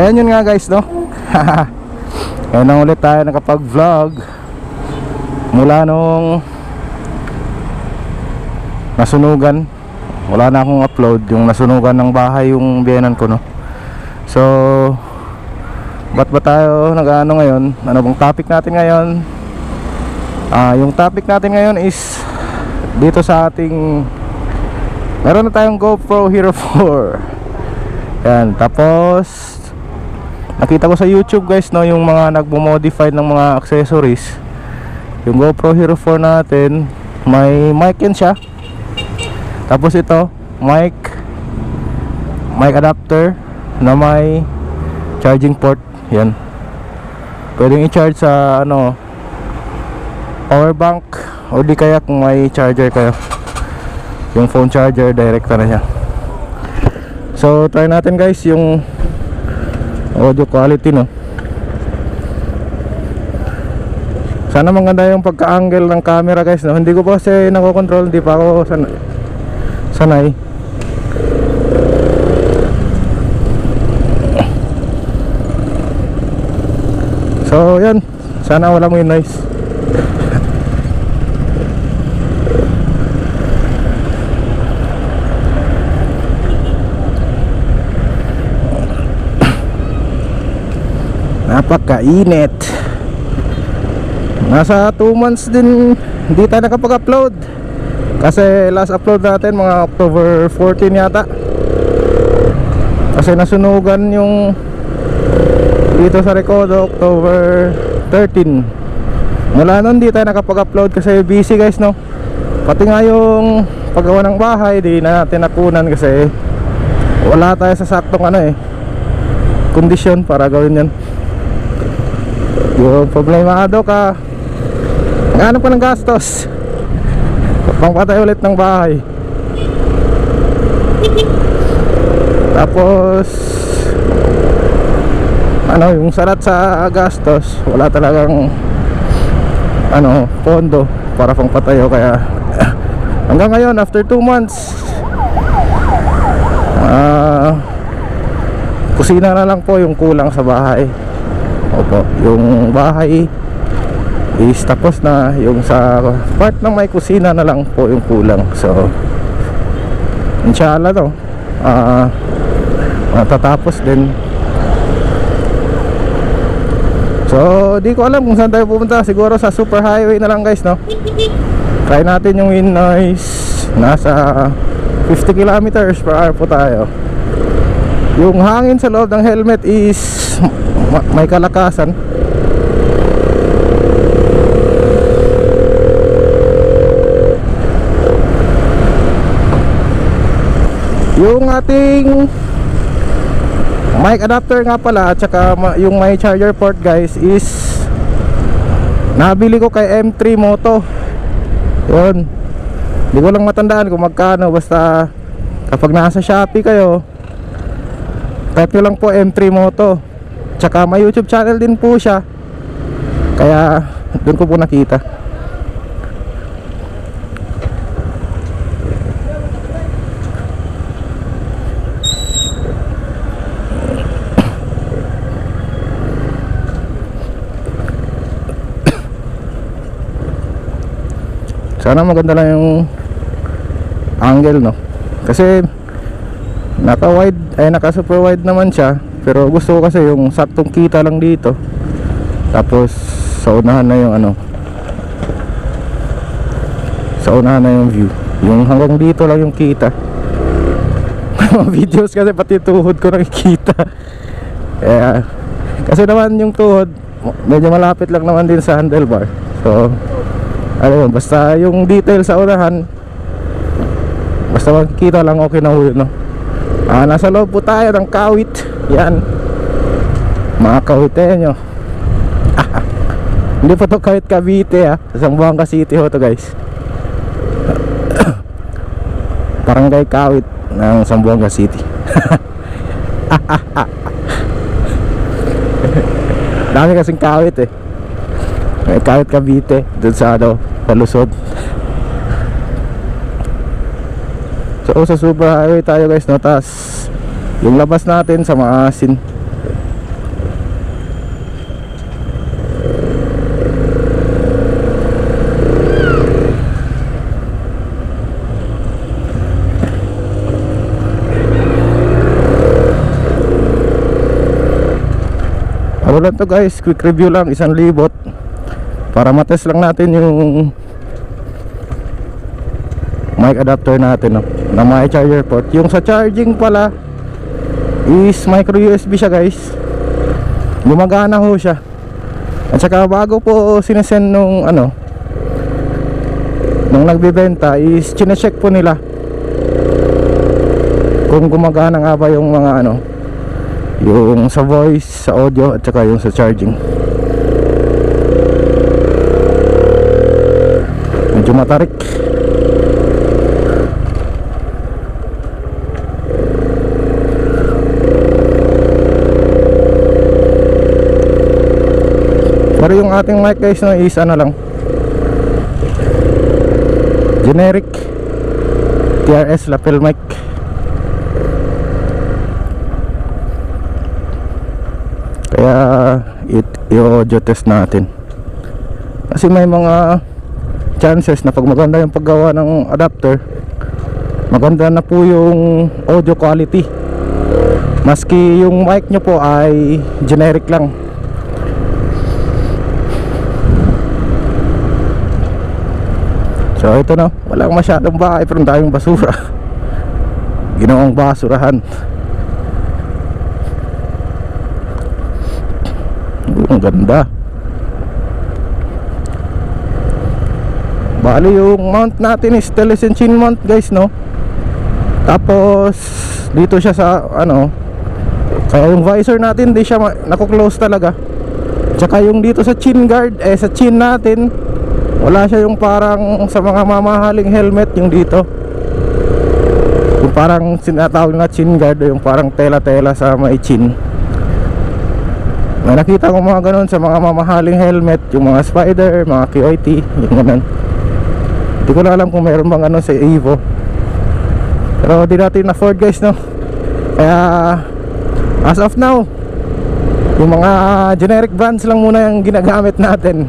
Ayan yun nga guys, no. Ngayon na ulit tayo nakapag-vlog mula nung nasunugan. Wala na akong upload. Yung nasunugan ng bahay yung biyenan ko, no. So ba't ba tayo nag-ano ngayon? Ano bang topic natin ngayon? Yung topic natin ngayon is dito sa ating, meron na tayong GoPro Hero 4. Yan, tapos nakita ko sa YouTube guys, no, yung mga nagmo-modify ng mga accessories. Yung GoPro Hero 4 natin, may mic yan siya. Tapos ito, mic adapter na may charging port. Yan, pwedeng i-charge sa ano, power bank, o di kaya kung may charger kayo, yung phone charger, direkta na siya. So try natin guys yung audio quality, no. Sana maganda yung pagka-angle ng camera guys, no. Hindi ko pa kasi nakokontrol, hindi pa ako sanay. So yan, sana walang may noise. Napakainit. Nasa 2 months din hindi tayo nakapag-upload. Kasi last upload natin mga October 14 yata. Kasi nasunugan yung dito sa Recodo October 13. Mula nun hindi tayo nakapag-upload kasi busy guys, no. Pati nga yung paggawa ng bahay di na natin nakunan kasi wala tayo sa saktong ano kondisyon para gawin yan. Yung problemado ka, naghanap ka ng gastos pangpatay ulit ng bahay. Tapos ano, yung salat sa gastos, wala talagang ano, pondo para pangpatayo. Kaya hanggang ngayon after 2 months kusina na lang po yung kulang sa bahay. Opo, yung bahay is tapos na, yung sa part ng may kusina na lang po yung kulang. So inshallah no, matatapos din. So di ko alam kung saan tayo pupunta. Siguro sa super highway na lang guys, no. Try natin yung wind noise. Nasa 50 kilometers per hour po tayo. Yung hangin sa loob ng helmet is may kalakasan. Yung ating mic adapter nga pala at saka yung may charger port guys is nabili ko kay M3 Moto. Yun, hindi ko lang matandaan kung magkano. Basta kapag nasa Shopee kayo, type nyo lang po M3 Moto. Tsaka may YouTube channel din po siya, kaya doon ko po nakita. Sana maganda lang yung angle, no. Kasi naka wide naka super wide naman siya. Pero gusto ko kasi yung saktong kita lang dito. Tapos sa unahan na yung ano, sa unahan na yung view. Yung hanggang dito lang yung kita. Mga videos kasi pati tuhod ko nakikita. Kasi naman yung tuhod medyo malapit lang naman din sa handlebar. So ano, basta yung detail sa unahan, basta makikita lang, okay na yun, no? Nasa loob po tayo ng Kawit. Yan, mga Kawitenyo. Hindi po to Kawit Cavite, sa Zamboanga City ho to guys. Barangay Kawit ng Zamboanga City. Dami kasing Kawit May Kawit Cavite dun sa ano, palusod. So sa super highway tayo guys, no. Tas yung labas natin sa Maasin. Ano lang to guys, quick review lang, 1,000 para matest lang natin yung mic adapter natin, no, na may charger port. Yung sa charging pala is micro USB siya guys, gumagana ho siya. At saka bago po sinesend nung nung nagbibenta is chinecheck po nila kung gumagana nga ba yung mga yung sa voice, sa audio, at saka yung sa charging. Medyo matarik. Pero yung ating mic guys is lang, generic TRS lapel mic. Kaya i-audio test natin kasi may mga chances na pag maganda yung paggawa ng adapter, maganda na po yung audio quality, maski yung mic nyo po ay generic lang. So ito na, walang masyadong bahay pero daming basura. Ginawang basurahan. Ang ganda. Bali yung mount natin is television chin mount guys, no. Tapos dito siya sa kaya yung visor natin di siya nako-close talaga. Tsaka yung dito sa chin guard, sa chin natin wala siya yung parang sa mga mamahaling helmet, yung dito yung parang sinatawag na chin guard, yung parang tela-tela sa may chin. May nakita ko mga ganun sa mga mamahaling helmet, yung mga Spider, mga QIT, yung ganun. Hindi ko na alam kung mayroon bang sa Evo, pero di natin afford guys, no. Kaya as of now yung mga generic brands lang muna yung ginagamit natin.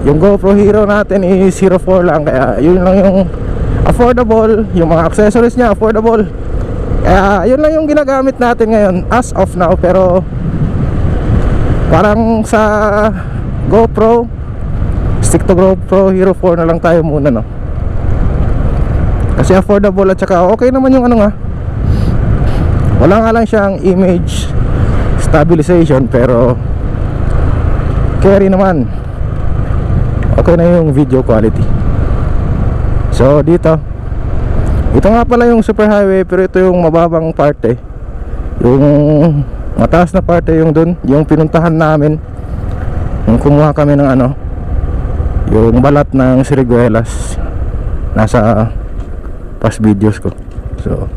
Yung GoPro Hero natin is 04 lang, kaya yun lang yung affordable. Yung mga accessories niya affordable, kaya yun lang yung ginagamit natin ngayon as of now. Pero parang sa GoPro, stick to GoPro Hero 4 na lang tayo muna, no, kasi affordable at saka okay naman yung wala nga lang siyang image stabilization, pero carry naman, okay na yung video quality. So dito, ito nga pala yung super highway, pero ito yung mababang parte. Yung mataas na parte yung dun, yung pinuntahan namin, yung kumuha kami ng yung balat ng Siriguelas, nasa past videos ko. So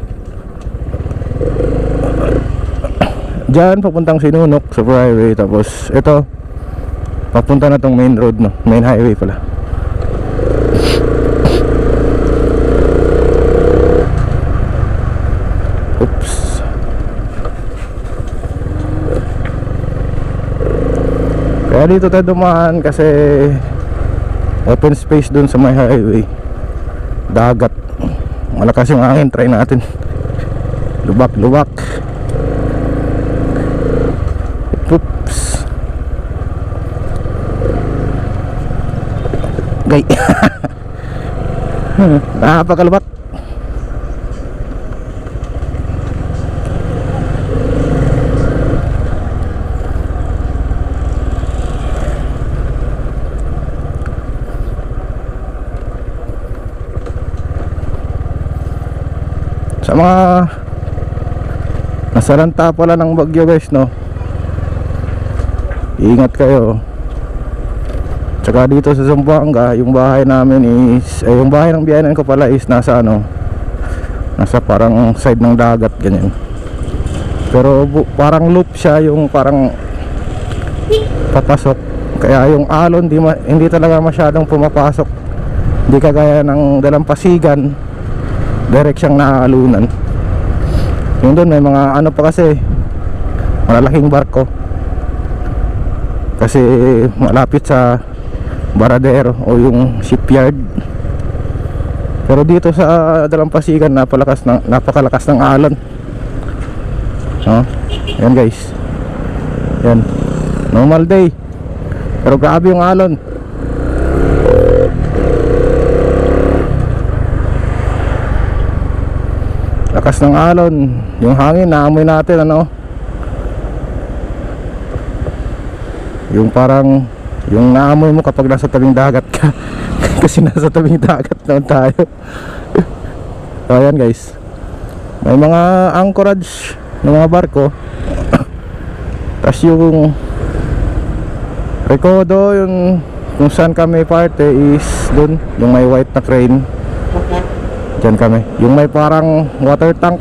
dyan papuntang Sinunok super highway, tapos ito papunta na tong main road, no, main highway pala. Oops. Kaya dito tayo dumaan kasi open space dun sa may highway, dagat, malakas yung hangin. Try natin lubak. Oops. Gay. Napakalubak. Sa mga nasalanta pala ng bagyo guys, no, ingat kayo. Tsaka dito sa Zamboanga, yung bahay namin is yung bahay ng biyanan ko pala is nasa nasa parang side ng dagat, ganyan. Pero parang loop siya, yung parang papasok, kaya yung alon hindi talaga masyadong pumapasok. Hindi kagaya ng Dalampasigan, direct siyang naaalunan. Yung doon may mga pa kasi, malalaking barko, kasi malapit sa Baradero o yung shipyard. Pero dito sa Dalampasigan napakalakas ng alon. Yan guys, yan, Normal day. Pero grabe yung alon. Lakas ng alon. Yung hangin, naamoy natin, ano. Yung parang, yung naamoy mo kapag nasa tabing dagat ka. Kasi nasa tabing dagat naman tayo. So ayan guys, may mga anchorage ng mga barko. Tapos yung Recodo, yung kung saan kami parte is dun, yung may white na crane. Diyan kami, yung may parang water tank.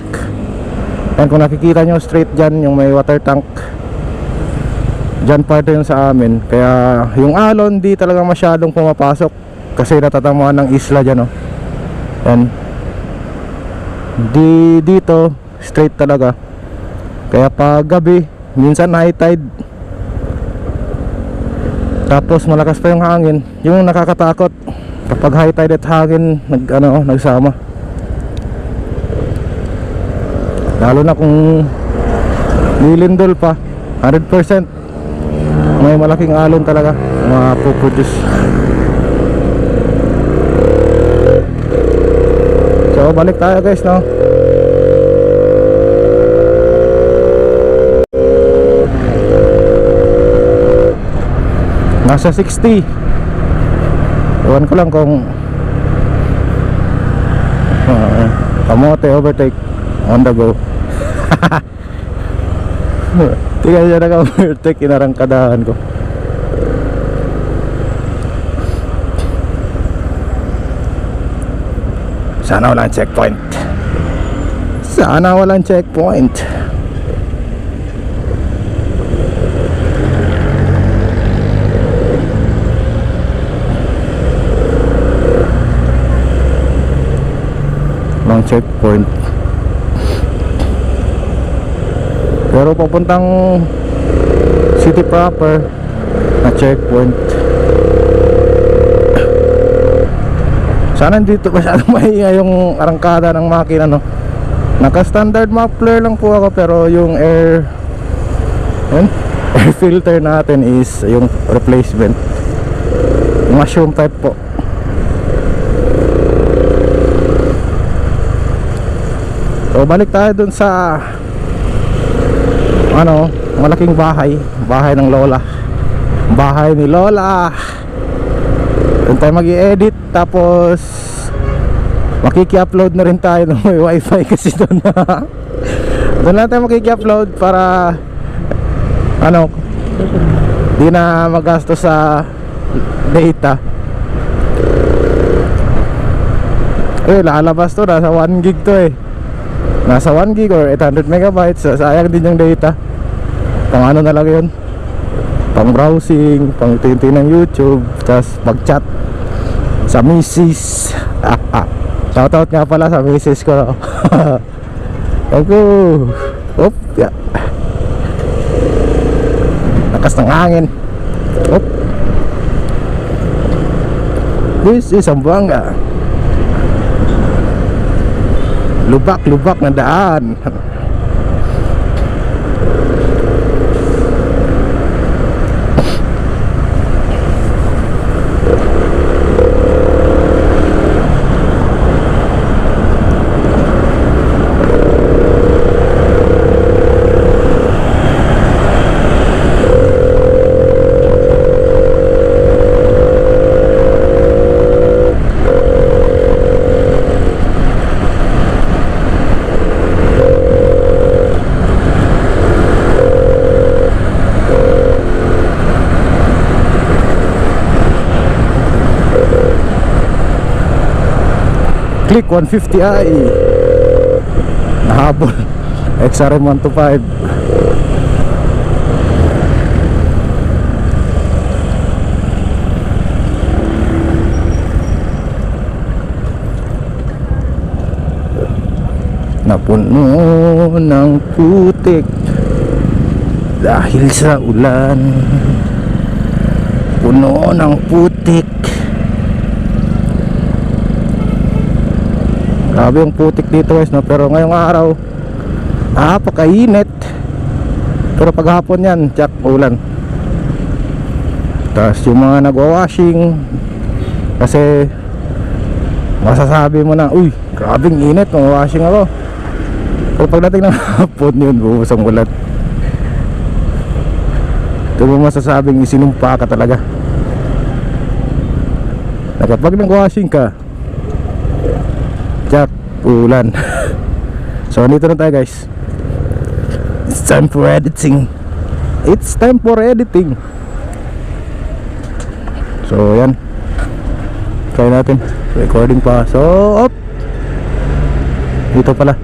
Yan, kung nakikita nyo straight dyan, yung may water tank, dyan parte yun sa amin. Kaya yung alon di talaga masyadong pumapasok kasi natatamaan ng isla dyan, oh. Yan, di dito straight talaga. Kaya pag gabi, minsan high tide, tapos malakas pa yung hangin, yung nakakatakot kapag high tide at hangin nagsama. Lalo na kung lilindol pa 100%, may malaking alon talaga mapuproduce. So balik tayo guys, no. Nasa 60. Iwan ko lang kung kamote overtake on the go. Tingnan siya naka-overtake, inarangkadahan ko. Sana walang checkpoint. Sana walang checkpoint. Walang checkpoint. Pero papuntang city proper na checkpoint. Sana dito masyadong maingay yung arangkada ng makina, no. Naka standard muffler lang po ako, pero yung air filter natin is yung replacement, mushroom type po. So balik tayo dun sa malaking bahay ng lola, bahay ni lola. Doon tayo mag-i-edit, tapos makiki-upload na rin tayo ng may wifi kasi doon. Doon lang tayo makiki-upload para di na magasto sa data. Lalabas to, nasa 1 gig to eh. Nasa 1 gig or 800 megabytes. Sayang din yung data. Pang na lang yun, pang browsing, pang tintin ng YouTube, tas pag chat sa misis. Shoutout nga pala sa misis ko. Ako yeah. Lakas ng hangin. This is Zamboanga. Lubak-lubak na daan. Click 150i nahabol XRM 125. Napuno ng putik dahil sa ulan, puno ng putik. Grabe yung putik dito guys, no? Pero ngayong araw napakainit. Pero paghapon yan, tsak, ulan. Tapos yung mga nagwa-washing, kasi masasabi mo na, uy, grabing init, mag-washing ako. Pero pagdating ng hapon yun, buhos ang ulan. Ito mo masasabing isinumpa ka talaga na kapag nag-washing ka, Jack, ulan. So dito na tayo guys. It's time for editing. It's time for editing. So yan, try natin. Recording pa. So up. Dito pala.